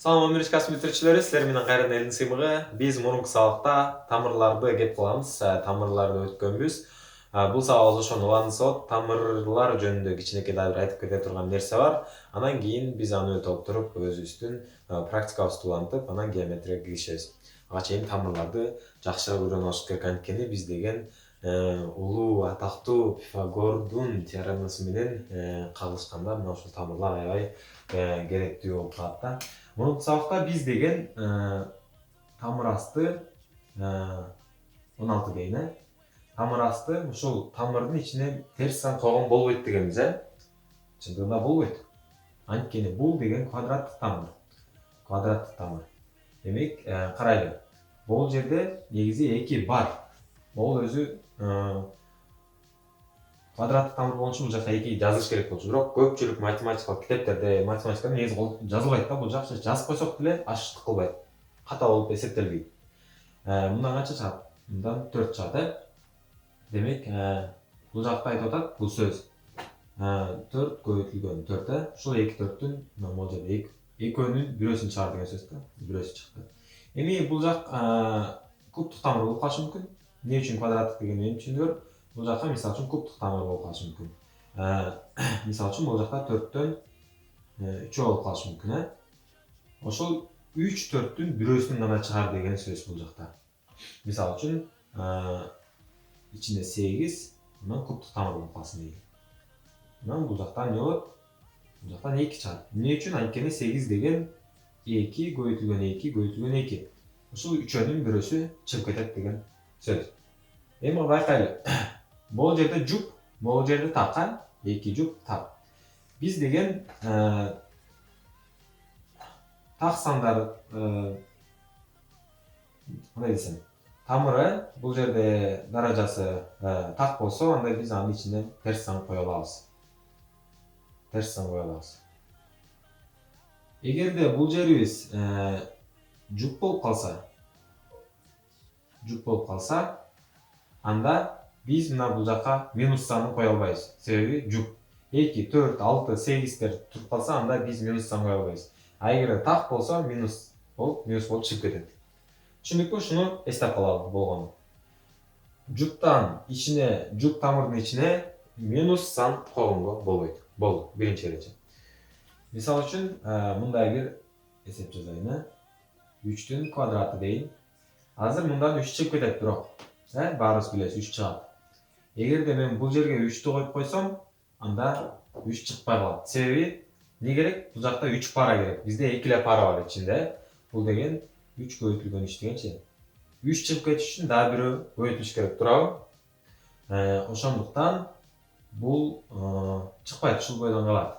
Салам америкасын бүтүрчүлөрү, силер менен кайрадан элдин сыймыгы. Биз мурунку сабакта тамырларды кеп кылабыз, тамырларды өткөнбүз. Бул сабак ошону улантып, тамырлар жөнүндө кичинекей дагы бир айтып кете турган нерсе бар. Анан кийин биз аны өтүп отуруп, өзүбүздүн практикабызды улантып, анан геометрияга киришебиз. Ага чейин тамырларды жакшыраак үйрөнүп алыш керек, анткени биз деген улуу атактуу Пифагордун теоремасы менен кагылышканда мына ушул тамырлар аябай керектүү болуп калат да. Мурунку сабакта биз деген тамыр асты 16 дейін. Тамыр асты ушул тамырдын ичине терс сан койгон болбойт дегенбиз, чындыгында болбойт. Анткени бул деген квадраттык тамыр. Квадраттык тамыр. Демек, карайлы. Бул жерде негизи 2 бар. Бул өзү квадраттык тамыр болчу бул жакта 2 жазылыш керек болчу. Бирок көпчүлүк математикалык китептерде математикада негизи жазылбайт да, бул жакта жазып койсок деле ашыштык кылбайт. Ката болуп эсептелбейт. Мындан канча чыгат? Мындан 4 чыгат, Демек, бул жакта айтып атат, бул сөз 4 көбөйтүлгөн 4, ушул 2/4-түн могул жерде экөөнүн бирөөсүн чыгар деген сөз да. Бирөөсү чыкты. Эми бул жак кубтук тамыр болуп калышы мүмкүн. Эмне үчүн квадраттык дегенди эми түшүндүр. Бул жакка мисалы үчүн кубтук тамыр болуп калышы мүмкүн. Мисалы үчүн бул жакта 4төн 3 болуп калышы мүмкүн, Ошол 3/4-түн бирөөсүнүн гана чыгар деген сөз бул жакта. Мисалы үчүн ичинде 8, анан кубтук тамыр болуп калсын дейли. Анан бул жакта эмне болот? Бул жактан 2 чыгат. Эмне үчүн? Анткени 8 деген 2 көбөйтүлгөн 2 көбөйтүлгөн 2. Ушул үчөөнүн бирөөсү чыгып кетет деген сөз. Эми байкайлы. Бул жерде жуп, бул жерде так, 2 жуп так. Биз деген так сандар кандай десем, тамыры бул жерде даражасы так болсо, анда биз анын ичине терс сан кое алабыз. Терс сан кое алабыз. Эгерде бул жерибиз жуп болуп калса, анда биз мына бул жакка минус санын кое албайбыз. Себеби жуп 2, 4, 6, 8тер туруп калса, анда биз минус сан кое албайбыз. А эгерде так болсо, минус болуп чыгып кетет. Түшүндүкпү? Ушуну эстеп калалы болгону. Жуптан ичине, жуп тамырдын ичине минус сан койгонго болбойт. Болду, биринчи эреже. Мисалы үчүн, мындай бир эсеп жазайын, 3түн квадраты дейин. Азыр мындан 3 чыгып кетет, бирок, баарыбыз билебиз, 3 чыгат. Эгерде мен бул жерге 3тү коюп койсом, анда 3 чыкпай калат. Себеби эмне керек? Бул жакта 3 пара керек. Бизде 2 эле пара бар ичинде. Бул деген 3 көбөйтүлгөн 3 дегенчи. 3 чыгып кетиш үчүн дагы бирөө көбөйтүлүш керек, туурабы? Ошондуктан бул чыкпайт, ушул бойдон калат.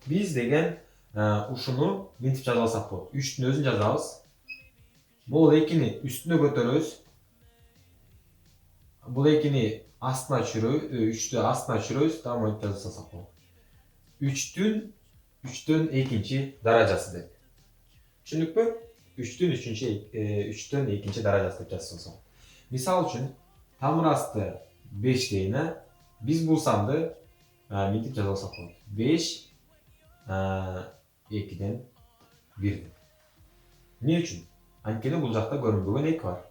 Биз деген ушуну минтип жазып алсак болот. 3түн өзүн жазабыз. Бул 2-ни үстүнө көтөрөбүз. Бул 2-ни астына түшүрөбүз, 3тү астына түшүрөбүз, дагы монтип жазып салсак болот. 3түн 3төн 2-нчи даражасы деп. Түшүндүкпү? 3түн 2-нчи даражасы деп жазып салсак. Мисалы үчүн, тамыр асты 5 дейин, Биз бул санды минтип жазып алсак болот. 5 2ден 1. Эмне үчүн? Анткени бул жакта көрүнбөгөн 2 бар.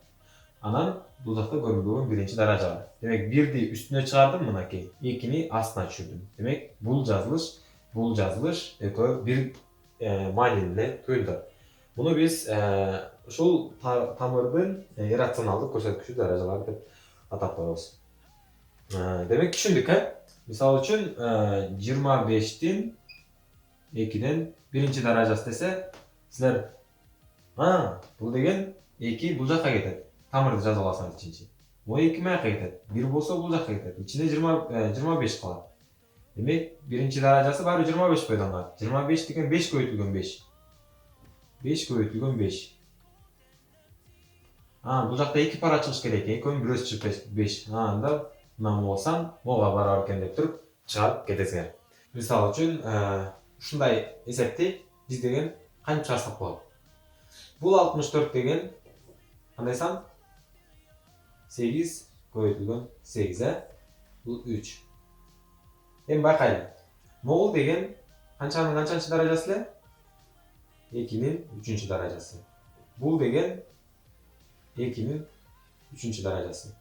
Анан бул жакта көрүнбөгөн 1-нчи даража бар. Демек, 1ди үстүнө чыгардым мынакей, 2-ни астына түшүрдүм. Демек, бул жазылыш экөө бир маанилүү туюлду. Муну биз ушул тамырдын иррационалдык көрсөткүчү даражалары деп атап коебуз. Демек, түшүндүк, Мисалы үчүн, 25тин 2ден 1-нчи даражасы десе, силер бул деген 2 бул жакка кетет. Тамырды жазып аласыңар ичинчи. Бул 2 маяка кетет. 1 болсо бул жакка кетет. Ичинде 25 калат. Демек, 1-нчи даражасы баары 25 бойдон калат. 25 деген 5 көбөйтүлгөн 5. 5 көбөйтүлгөн 5. Бул жакта 2 пара чыгыш керек. Экөөнүн бирөөсү чыгып 5. Анда мына болсам, мога барабар экен деп туруп чыгарып кетесиңер. Мисалы үчүн, ушундай эсепти биз деген кантип чыгарсак болот? Бул 64 деген кандай сан? 8 көбөйтүлгөн 8, Бул 3. Эми байкайлы. Могул деген канчанын канчанчы даражасы эле? 2'nin 3. darajası. Bul degen 2'nin 3. darajası.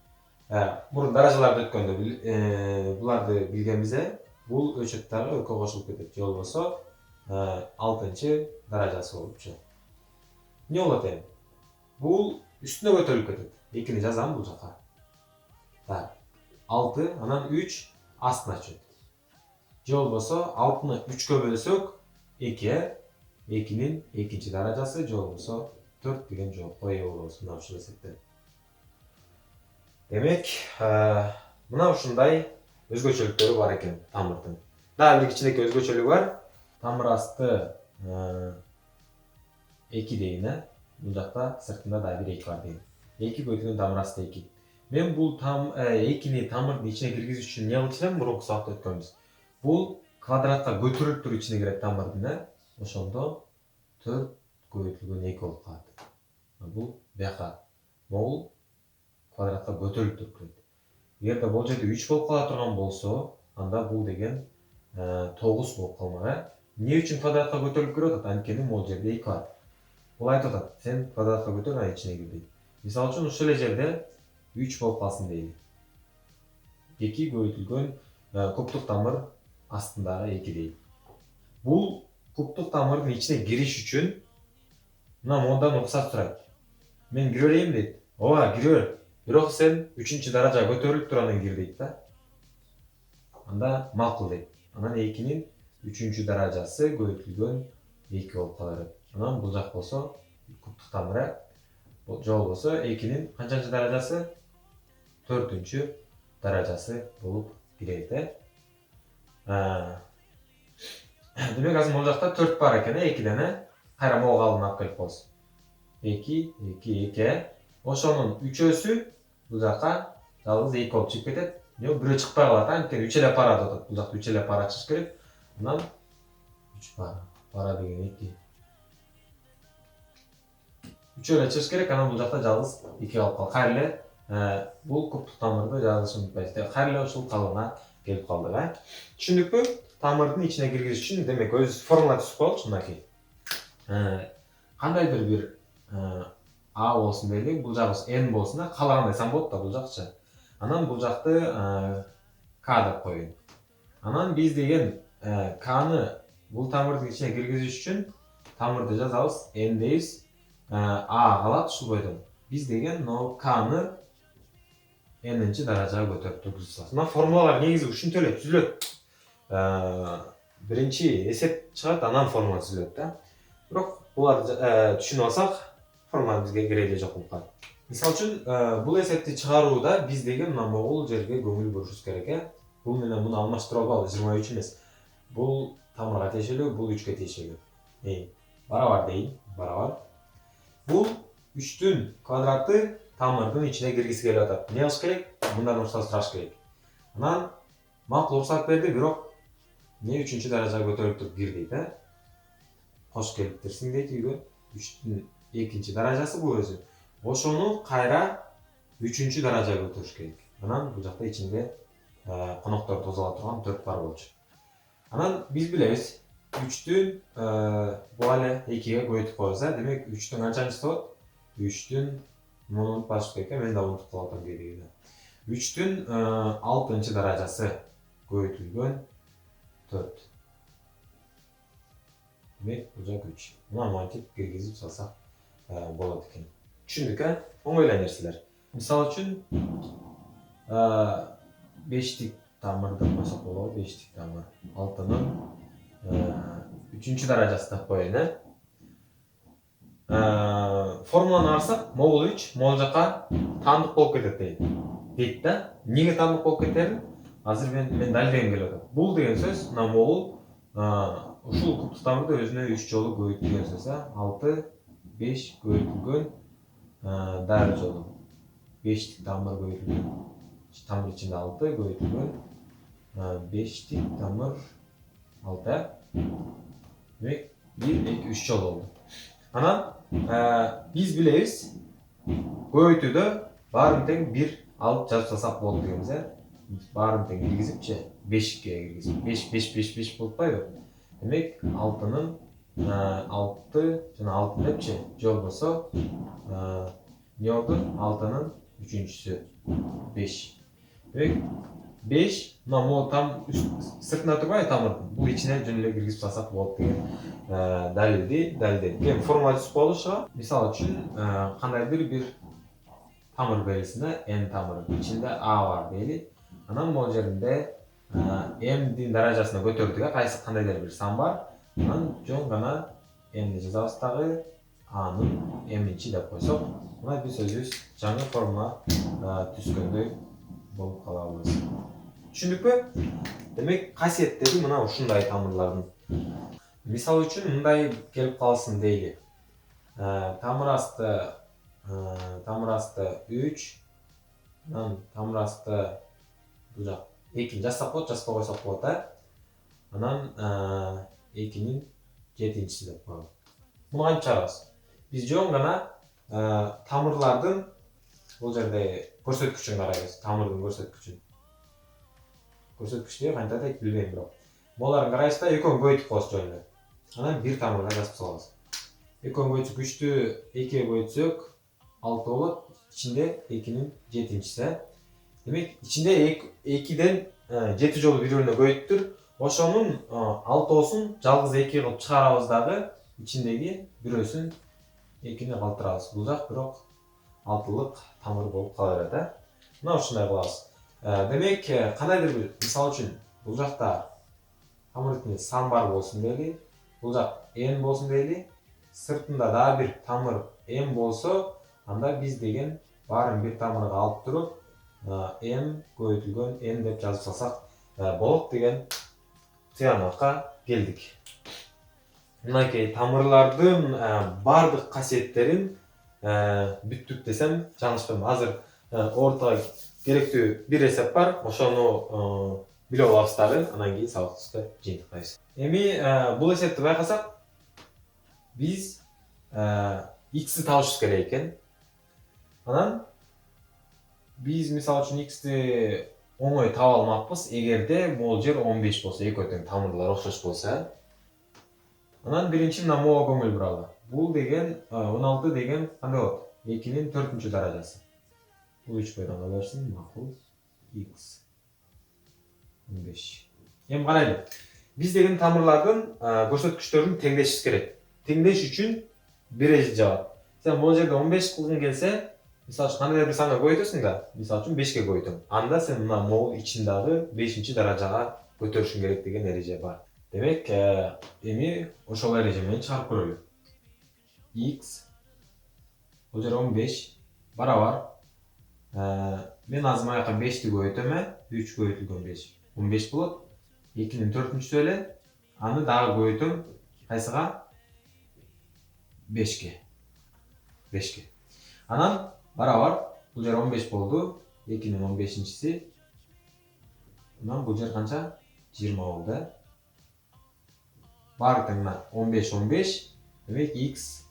Burun darajalarda ötkөндө буларды билгенбизе бул өчөт дагы экөө кошулуп кетет. Же болбосо 6 даражасы болуп чыгат. Эмне болот эми? Бул үстүнө көтөрүлүп кетет. 2'ни жазам бул жака. Так. 6, анан 3 астына түшөт. Же болбосо 6-ны 3кө бөлсөк 2, 2'nin 2 даражасы же болбосо 4 деген жоопко ээ болобуз. Мына ушул эсептен. Демек, мына ушундай өзгөчөлүктөрү бар экен тамырдын. Дагы бир кичинекей өзгөчөлүгү бар. Тамыр асты 2 дейин, бул жакта сыртында дагы бир 2 бар дейин. 2 көтүгөн тамыр асты 2. Мен бул 2'ни тамырдын ичине киргизиш үчүн эмне кылчу элем? Мурунку сабакта өткөнбүз. Бул квадратка көтөрүлүп туруп ичине кирет тамырдын, ошондо 4 көбөйтүлгөн 2 болуп калат. Бул бияка могул квадратка көтөрүлүп туруп кирет. Эгерде бул жерде 3 болуп кала турган болсо, анда бул деген 9 болуп калмак. Эмне үчүн квадратка көтөрүлүп кирип атат? Анткени могул жерде 2 бар. Бул айтып атат, сен квадратка көтөр, анан ичине кир дейт. Мисалы үчүн ушул эле жерде 3 болуп калсын дейли. 2 көбөйтүлгөн кубтук тамыр астындагы 2 дейт. Бул кубтук тамырдын ичине кириш үчүн мына мондан уруксат сурайт. Мен кире берейин дейт. Ооба, кире бер. Бирок сен 3 даражага көтөрүлүп тургандан кир дейт да. Анда макул дейт. Анан 2'nin 3 даражасы көбөйтүлгөн 2 болуп калар. Анан бул жак болсо кубтук тамыры, же болбосо 2'nin канчанчы даражасы? 4 даражасы болуп кирет. Демек азыр бул жакта 4 бар экен, 2ден, кайра могу калыбын алып келип коебуз. 2, 2, 2. Ошонун 3өсү бул жака жалгыз 2 болуп чыгып кетет. Бирөө чыкпай калат, анткени 3 эле пара деп атат. Бул жакта 3 эле пара чыгыш керек. Анан 3 пара. Пара деген 2. 3 эле чыгыш керек, анан бул жакта жалгыз 2 калып калды. Кайра эле бул кубтук тамырды жазышым унутпайсыздар. Кайра эле ушул калыбына келип калдык, Түшүндүкпү? Тамырдын ичине киргизиш үчүн демек өз формула түзүп коелучу мынакей. Кандайдыр бир А болсун дейли, бул жагы n болсун да, каалагандай сан болот да бул жакчы. Анан бул жакты k деп коеюн. Анан биз деген k'ны бул тамырдын ичине киргизиш үчүн тамырды жазабыз, n дейбиз, a калат ушул бойдон. Биз деген k'ны n-нчи даражага көтөрүп тургузабыз. Мына формулалар негизи ушинтип эле түзүлөт. Биринчи эсеп чыгат, анан формула түзүлөт да. Бирок буларды түшүнүп алсак, формула бизге кереги жок болуп калат. Мисалы үчүн, бул эсепти чыгарууда биз деген мына могул жерге көңүл бурушубуз керек. Бул менен муну алмаштыра албайбыз, 23 эмес. Бул тамырга тиешелүү, бул 3кө тиешелүү. Барабар дейин, барабар. Бул 3'түн квадраты тамырдын ичине киргиси келип атат. Эмне кылыш керек? Мындан уруксат сураш керек. Анан макул уруксат берди, бирок эмне 3 даражага көтөрүлүп туруп кир дейт, Кош келиптирсиң дейт үйгө. 3'түн 2 даражасы бул өзү. Ошону кайра 3 даражага көтөрүш керек. Анан бул жакта ичинде коноктор тозула турган 4 бар болчу. Анан биз билебиз, 3'түн бул эле 2ге көбөйтүп коебуз, Демек 3'түн канчанчысы болот? 3'түн муну унутпашыш керек, мен да унутуп калып атам кээде. 3'түн 6 даражасы көбөйтүлгөн 4. Демек бул жак 3. Мына мынтип киргизип салсак болот экен. Түшүндүк, оңой эле нерселер. Мисалы үчүн 5тик тамырды койсок болобу, 5тик тамыр. 6'нын 3 даражасы деп коеюн, Формуланы карасак, могул 3 могул жака тандык болуп кетет дейт да. Эмнеге тандык болуп кетерин азыр мен далилдегим келип атат. Бул деген сөз мына могул ушул кубтук тамырды өзүнө 3 жолу көбөйт деген сөз, 6, 5 көбөйтүлгөн дагы жолу. 5тик тамыр көбөйтүлгөн. Тамыр ичинде 6 көбөйтүлгөн 5тик тамыр 6. Демек 1, 2, 3 жолу болду. Анан биз билебиз, көбөйтүүдө баарын тең 1 алып жазып салсак болот дегенбиз, Баарын тең киргизипчи 5ке киргизип 5 5 5 5 болуп атпайбы? Демек 6'нын 6 жана 6 депчи, же болбосо не болду? 6-нын 3-чүсү 5. Демек 5 мына могу там сыртына турбай тамырдын. Бул ичине жөн эле киргизип салсак болот деген далилди далилдедик. Эми формула түзүп болушуга, мисалы үчүн кандайдыр бир тамыр белгисине n тамыры ичинде a бар дейли. Анан могу жеринде m'дин даражасына көтөрдүк, кайсы кандайдыр бир сан бар. Анан жөн гана m'ни жазабыз дагы a'нын m'инчи деп койсок, мына биз өзүбүз жаңы формула түзгөндөй болуп калабыз. Түшүндүкпү? Демек касиеттери мына ушундай тамырлардын. Мисал үчүн мындай келип калсын дейли. Тамыр асты 3, анан тамыр асты бул жак 2 жазсак болот, жазбай койсок болот, Анан 2-нин 7-чиси деп коелу. Муну кантип чыгарабыз? Биз жөн гана тамырлардын бул жерде көрсөткүчүн карайбыз, тамырдын көрсөткүчүн. Көрсөткүчтү кантип атайт билбейм, бирок булардын карайбыз да экөөнү көбөйтүп коебуз жөн эле. Анан бир тамырга жазып салабыз. Экөөнү көбөйтсөк 3-тү 2-ге көбөйтсөк 6 болот, ичинде 2-нин 7-чиси. Демек ичинде 2ден 7 жолу бири-бирине көбөйттүр. Ошонун 6оосун жалгыз 2 кылып чыгарабыз дагы, ичиндеги бирөөсүн 2-ни калтырабыз. Бул жак бирок 6лык тамыр болуп кала берет, Мына ушундай кылабыз. Демек кандайдыр бир мисал үчүн бул жакта тамырдын сан бар болсун дейли, бул жак n болсун дейли. Сыртында дагы бир тамыр m болсо, анда биз деген баарын бир тамырга алып туруп m көбөйтүлгөн n деп жазып салсак болот деген тыянакка келдик. Мынакей тамырлардын бардык касиеттерин бүттүк десем жаңылышпайм. Азыр ортого керектүү бир эсеп бар, ошону билип алабыз дагы, анан кийин сабактышты жыйынтыктайбыз. Эми бул эсепти байкасак, биз x'ти табышыбыз керек экен. Анан биз мисалы үчүн x'ти оңой таба алмакпыз, эгерде могул жер 15 болсо, экөө тең тамырлар окшош болсо. Анан биринчи мына могу көңүл буралы. Бул деген 16 деген кандай болот? 2-нин 4-чү даражасы. Бул 3 бойдон берсин, макул. X 15. Эми карайлы. Биз деген тамырлардын көрсөткүчтөрүн теңдешибиз керек. Теңдеш үчүн бир эже жабат. Сен бул жерде 15 кылгың келсе, мисалы үчүн кандайдыр бир санга көбөйтөсүң да, мисалы үчүн 5ке көбөйтөм. Анда сен мына могул ичиндагы 5-чи даражага көтөрүшүң керек деген эреже бар. Демек, эми ошол эреже менен чыгарып көрөлү. X бул жер 15 барабар. Мен азыр маяка 5ти көбөйтөм, 3 көбөйтүлгөн 5. 15 болот. 2-нин 4-чүсү эле. Аны дагы көбөйтөм. Кайсыга? 5ке. 5ке. Анан барабар. Бул жер 15 болду. 2-нин 15-чиси. Анан бул жер канча? 20 болду. Баары тең 15. Демек x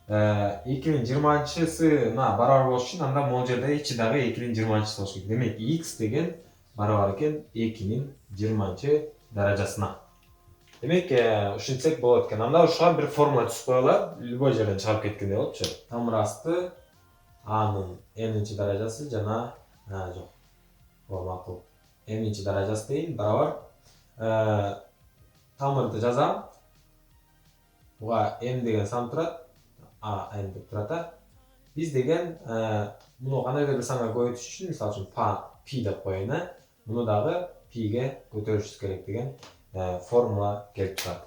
2-нин 20-чысына барабар болуш үчүн анда могул жерде ичи дагы 2-нин 20-чысы болуш керек. Демек x деген барабар экен 2-нин 20-чы даражасына. Демек ушинтсек болот экен. Анда ушуга бир формула түзүп коелу. Любой жерден чыгарып кеткендей болупчу. Тамыр асты a'нын n'инчи даражасы жана жок. Макул. N'инчи даражасы дейин барабар тамырды жазам. Буга m деген сан турат. n деп турат. Биз деген муну кандайдыр бир санга көбөйтүш үчүн, мисалы үчүн π деп коеюн, муну дагы πге көтөрүшүбүз керек деген формула келип чыгат.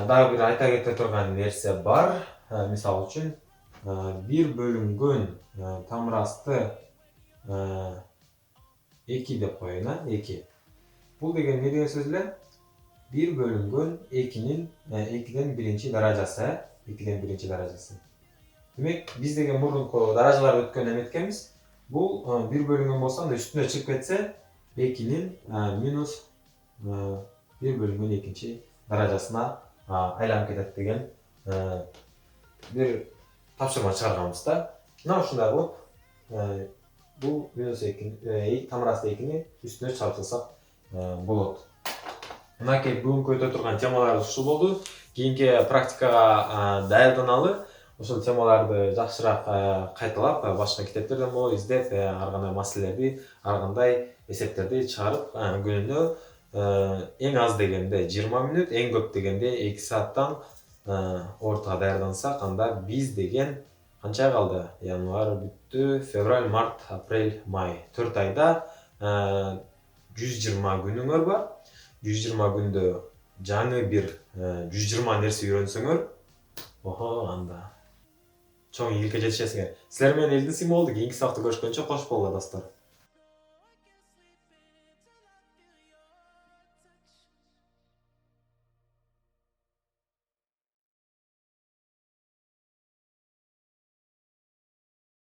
Дагы бир айта кете турган нерсе бар. Мисалы үчүн бир бөлүнгөн тамыр асты 2 деп коеюн, 2. Бул деген эмне деген сөз эле? 1 бөлүнгөн 2-нин 2ден 1-чи даражасы, 2ден 1-чи даражасы. Демек, биз деген мурунку даражаларды өткөн эметкенбиз. Бул 1 бөлүнгөн болсо, анда үстүнө чыгып кетсе, 2-нин минус 1 бөлүнгөн 2-чи даражасына айланып кетет деген бир тапшырма чыгарганбыз да. Мына ушундай кылып, бул минус 2 тамыр асты 2-ни үстүнө чыгарып салсак болот. мынакей бүгүнкү өтө турган темаларыбыз ушул болду. Кийинки практикага даярданалы ошол темаларды жакшыраак кайталап, башка китептерден боло издеп, ар кандай маселелерди, ар кандай эсептерди чыгарып, күнүнө эң аз дегенде 20 мүнөт, эң көп дегенде 2 сааттан ортага даярдансак, анда биз деген канча ай калды? Январь бүттү, февраль, март, апрель, май. 4 айда 120 күнүңөр бар. 120 күндө жаңы бир 120 нерсе үйрөнсөңөр, анда чоң ийгиликке жетишесиңер. Силер менен Элдин Сим болду. Кийинки сабакта көрүшкөнчө кош болуңар достор.